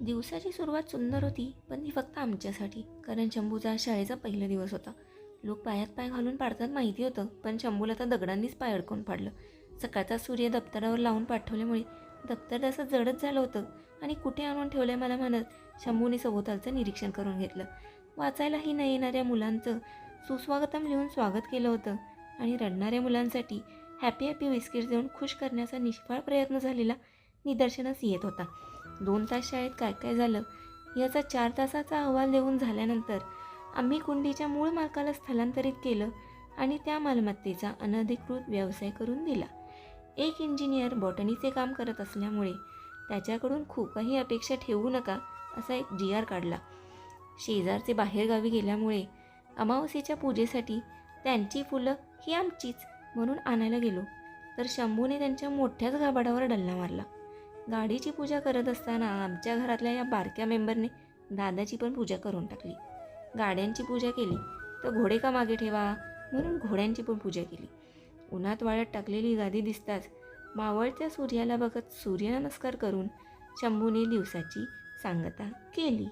दिवसाची सुरुवात सुंदर होती, पण ती फक्त आमच्यासाठी. कारण शंभूचा आज शाळेचा पहिला दिवस होता. लोक पायात पाय घालून पाडतात माहिती होतं, पण शंभूला तर दगडांनीच पाय अडकवून पाडलं. सकाळचा सूर्य दप्तरावर लावून पाठवल्यामुळे दप्तर तसं जडच झालं होतं आणि कुठे आणून ठेवलं मला म्हणत शंभूने सभोवतालचं निरीक्षण करून घेतलं. वाचायलाही न येणाऱ्या मुलांचं सुस्वागतम लिहून स्वागत केलं होतं आणि रडणाऱ्या मुलांसाठी हॅपी हॅपी बिस्किट्स देऊन खुश करण्याचा निष्फळ प्रयत्न झालेला निदर्शनास येत होता. 2 तास शाळेत काय काय झालं याचा 4 तासाचा अहवाल देऊन झाल्यानंतर आम्ही कुंडीच्या मूळ मालकाला स्थलांतरित केलं आणि त्या मालमत्तेचा अनधिकृत व्यवसाय करून दिला. एक इंजिनियर बॉटनीचे काम करत असल्यामुळे त्याच्याकडून खूप काही अपेक्षा ठेवू नका असा एक GR काढला. शेजारचे बाहेरगावी गेल्यामुळे अमावस्येच्या पूजेसाठी त्यांची फुलं ही आमचीच म्हणून आणायला गेलो तर शंभूने त्यांच्या मोठ्याच गाभाडावर डल्ला मारला. गाडीची पूजा करत असताना आमच्या घरातल्या या बारक्या मेंबरने दादाची पण पूजा करून टाकली. गाड्यांची पूजा केली तर घोडे का मागे ठेवा म्हणून घोड्यांची पण पूजा केली. उन्हात वाळत टाकलेली गादी दिसताच मावळत्या सूर्याला बघत सूर्यनमस्कार करून शंभूने दिवसाची सांगता केली.